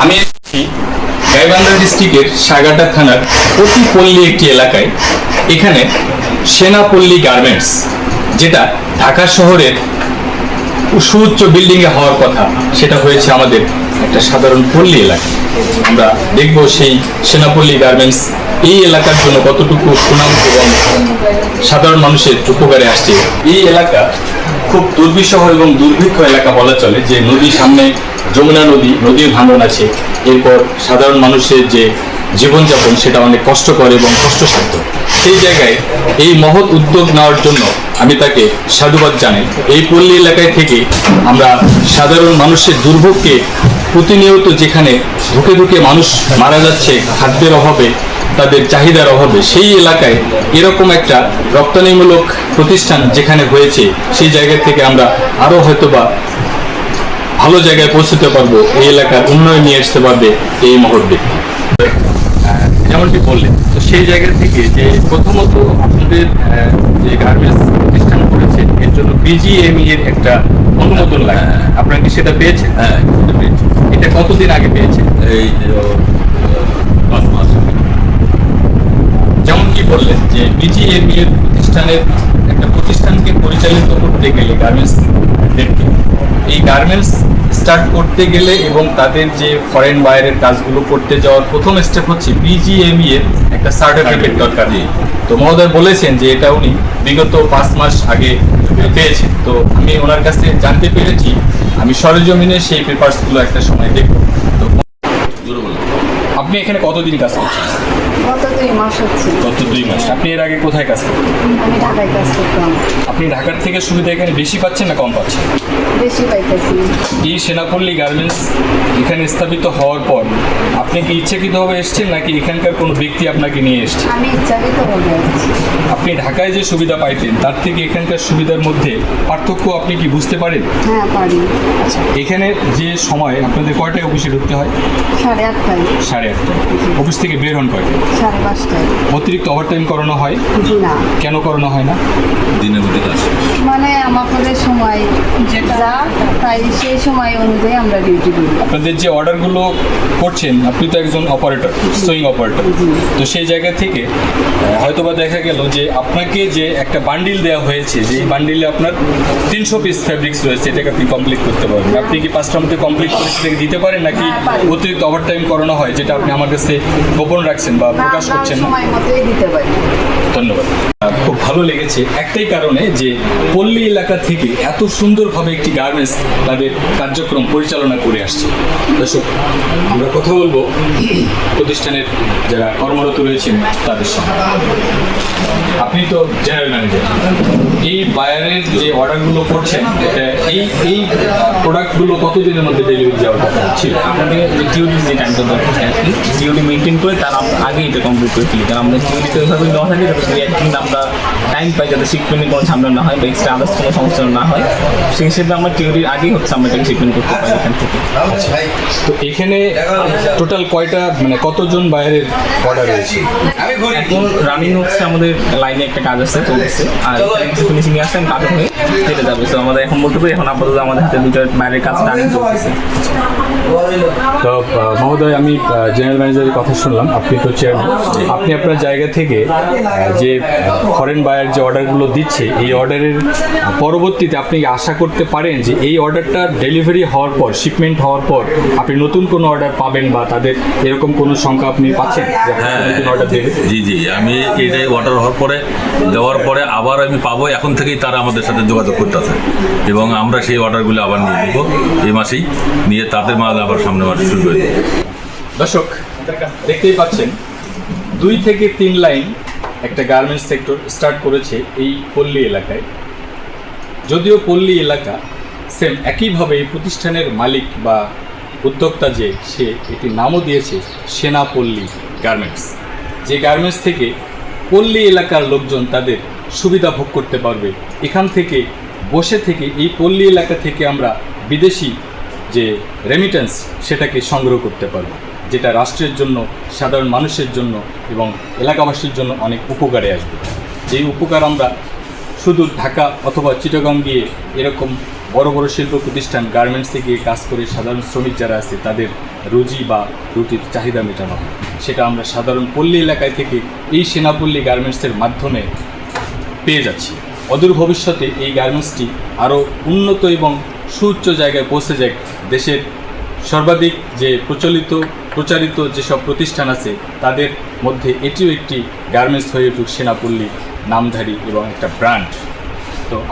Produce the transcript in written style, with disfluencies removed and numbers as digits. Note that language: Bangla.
আমি এসেছি গাইবান্ধা ডিস্ট্রিক্টের সাগারডাক থানার অতি পল্লী একটি এলাকায়। এখানে সেনাপল্লী গার্মেন্টস, যেটা ঢাকা শহরের সুউচ্চ বিল্ডিংয়ে হওয়ার কথা, সেটা হয়েছে আমাদের একটা সাধারণ পল্লী এলাকা। আমরা দেখব সেই সেনাপল্লী গার্মেন্টস এই এলাকার জন্য কতটুকু সুনাম এবং সাধারণ মানুষের উপকারে আসছে। এই এলাকা খুব দুর্বিষহ এবং দুর্ভিক্ষ এলাকা বলা চলে, যে নদীর সামনে যমুনা নদীর ভাঙন আছে। এরপর সাধারণ মানুষের যে জীবনযাপন সেটা অনেক কষ্টকর এবং কষ্টসাধ্য। সেই জায়গায় এই মহৎ উদ্যোগ নেওয়ার জন্য আমি তাকে সাধুবাদ জানাই। এই পল্লী এলাকায় থেকে আমরা সাধারণ মানুষের দুর্ভোগকে প্রতিনিয়ত, যেখানে ধুকে ধুকে মানুষ মারা যাচ্ছে খাদ্যের অভাবে, তাদের চাহিদার অভাবে, সেই এলাকায় এরকম একটা রপ্তানিমূলক প্রতিষ্ঠান যেখানে হয়েছে, সেই জায়গা থেকে আমরা আরও হয়তোবা ভালো জায়গায় পৌঁছতে পারবো, এই এলাকার উন্নয়ন নিয়ে আসতে পারবে এই মহৎ ব্যক্তি। যেমনটি বললেন, তো সেই জায়গা থেকে যে প্রথমত আপনাদের যে গার্মেন্টস প্রতিষ্ঠান করেছেন, এর জন্য বিজিএমই এর একটা অনুমোদন লাগে। আপনারা কি সেটা পেয়েছেন? হ্যাঁ, সেটা পেয়েছি। এটা কতদিন আগে পেয়েছেন? এই 5 মাস। যেমন কি বললেন যে বিজিএমই এর একটা প্রতিষ্ঠানকে পরিচালিত করতে গেলে গার্মেন্টস, এই গার্মেন্টস স্টার্ট করতে গেলে এবং তাদের যে ফরেন বাইরের কাজগুলো করতে যাওয়ার প্রথম স্টেপ হচ্ছে বিজিএমই এর একটা সার্টিফিকেট দরকার। তো মহোদয় বলেছেন যে এটা উনি বিগত 5 মাস আগে পেয়েছেন। তো আমি ওনার কাছে জানতে পেরেছি, আমি সরেজমিনে সেই পেপারসগুলো একটা সময় দেখব। তো আপনি এখানে কতদিন কাজ করছেন? গত 2 মাস হচ্ছে। গত 2 মাস। আপনি এর আগে কোথায় কাজ করতেন? আমি ঢাকায় কাজ করতাম। আপনি ঢাকার থেকে সুবিধা এখানে বেশি পাচ্ছেন না কম পাচ্ছেন? বেশি পাইতেছি। এই সেনাপল্লী গার্মেন্টস এখানে স্থাপিত হওয়ার পর আপনি কি ইচ্ছাকৃতভাবে এসেছেন, নাকি এখানকার কোনো ব্যক্তি আপনাকে নিয়ে এসেছে? আমি ইচ্ছাকৃতভাবে আসছি। আপনি ঢাকায় যে সুবিধা পাইতেন তার থেকে এখানকার সুবিধার মধ্যে পার্থক্য আপনি কি বুঝতে পারেন? হ্যাঁ, পারি। আচ্ছা, এখানে যে সময় আপনাদের কয়টায় অফিসে ঢুকতে হয়? 8:30টায়। 8:30টায়। অফিস থেকে বের হন কয়টায়? 5:30টায়। অতিরিক্ত ওভারটাইম করানো হয়? জি না। কেন করানো হয় না? দিনের মধ্যে কাজ। মানে আমাদের সময় যা, তাই সেই সময় অনুযায়ী আমরা ডিউটি করি। আপনাদের যে অর্ডারগুলো করছেন, আপনি তো একজন অপারেটর, সুইং অপারেটর। তো সেই জায়গা থেকে হয়তোবা দেখা গেল যে আপনাকে যে একটা বান্ডিল দেওয়া হয়েছে, যে এই বান্ডিলে আপনার 300 পিস ফ্যাব্রিক্স রয়েছে, এটাকে আপনি কমপ্লিট করতে পারবেন। আপনি কি 5টার মধ্যে কমপ্লিট করে সেটাকে দিতে পারেন, নাকি অতিরিক্ত ওভারটাইম করানো হয়, যেটা আপনি আমার কাছে গোপন রাখছেন বা প্রকাশ করছেন না? সময় মতোই দিতে পারি। ধন্যবাদ। খুব ভালো লেগেছে একটাই কারণে, যে পল্লী এলাকা থেকে এত সুন্দরভাবে একটি গার্মেন্টস তাদের কার্যক্রম পরিচালনা করে আসছে। দর্শক, আমরা কথা বলবো প্রতিষ্ঠানের যারা কর্মরত রয়েছেন তাদের সঙ্গে। আপনি তো জেনারেল ম্যানেজার, এই বায়ারের যে অর্ডারগুলো করছেন, এই প্রোডাক্টগুলো কতদিনের মধ্যে ডেলিভারি যাওয়ার কথা ছিল? আমাদের যে টিউরির যে টাইমটা দরকার থাকে আর কি, টিউরি মেনটেন করে তার আগে এটা কমপ্লিট করে ফেলি। কারণ আমরা টিউরিতে ওইভাবে দেওয়া থাকে যাতে 2-1 দিন আমরা টাইম পাই, যাতে শিপমেন্টে কোনো ঝামেলা না হয় বা এক্সট্রা আদার্স কোনো সমস্যা না হয়। সেই হিসেবে আমরা টিউরির আগেই হচ্ছে আমরা এটাকে শিপমেন্ট করতে পারি এখান থেকে। তো এখানে টোটাল কয়টা, মানে কতজন বায়ারের অর্ডার রয়েছে? এখন রানিং হচ্ছে আমাদের লাইনে একটা কাজ আছে, চলছে, আর ফিনিশিং আছে, আমি কাজ হয়ে কেটে যাবে। তো আমাদের এখন বলতে পারি এখন আপাতত আমাদের হাতে 2টা বাইরের কাজ রানিং চলতেছে। তো মহোদয়, আমি জেনারেল ম্যানেজারের কথা শুনলাম, আপনি তো চেয়ারম্যান। আপনি আপনার জায়গা থেকে যে ফরেন বায়ার যে অর্ডারগুলো দিচ্ছে, এই অর্ডারের পরবর্তীতে আপনি আশা করতে পারেন যে এই অর্ডারটা ডেলিভারি হওয়ার পর, শিপমেন্ট হওয়ার পর আপনি নতুন কোনো অর্ডার পাবেন, বা তাদের এরকম কোনো সংখ্যা আপনি পাচ্ছেন যে নতুন অর্ডার দেবে? জি, আমি এটাই অর্ডার দেওয়ার পরে আবার আমি পাবো। এখন থেকেই তারা আমাদের সাথে যোগাযোগ করতেছে এবং আমরা সেই অর্ডারগুলো আবার নিয়ে নিব এই মাসেই, নিয়ে তাদের মাল আবার সামনে মাসে শুরু করে দেবো। দর্শক, দেখতেই পাচ্ছেন 2 থেকে 3 লাইন একটা গার্মেন্টস সেক্টর স্টার্ট করেছে এই পল্লী এলাকায়। যদিও পল্লী এলাকা সেম একইভাবে এই প্রতিষ্ঠানের মালিক বা উদ্যোক্তা সে এটি নামও দিয়েছে সেনাপল্লী গার্মেন্টস, যে গার্মেন্টস থেকে পল্লী এলাকার লোকজন তাদের সুবিধা ভোগ করতে পারবে। এখান থেকে বসে থেকে এই পল্লী এলাকা থেকে আমরা বিদেশি যে রেমিটেন্স সেটাকে সংগ্রহ করতে পারবো, যেটা রাষ্ট্রের জন্য, সাধারণ মানুষের জন্য এবং এলাকাবাসীর জন্য অনেক উপকারে আসবে। যেই উপকার আমরা শুধু ঢাকা অথবা চিটাগাং গিয়ে এরকম বড় বড় শিল্প প্রতিষ্ঠান গার্মেন্টসে গিয়ে কাজ করে সাধারণ শ্রমিক যারা আছে তাদের রুজি বা রুটির চাহিদা মেটানো হয়, সেটা আমরা সাধারণ পল্লী এলাকায় থেকে এই সেনাপল্লী গার্মেন্টসের মাধ্যমে পেয়ে যাচ্ছি। অদূর ভবিষ্যতে এই গার্মেন্টসটি আরও উন্নত এবং সুউচ্চ জায়গায় পৌঁছে যায়। দেশের সর্বাধিক যে প্রচারিত যেসব প্রতিষ্ঠান আছে তাদের মধ্যে এটিও একটি গার্মেন্টস হয়ে উঠুক সেনাপল্লী নামধারী এবং একটা ব্র্যান্ড।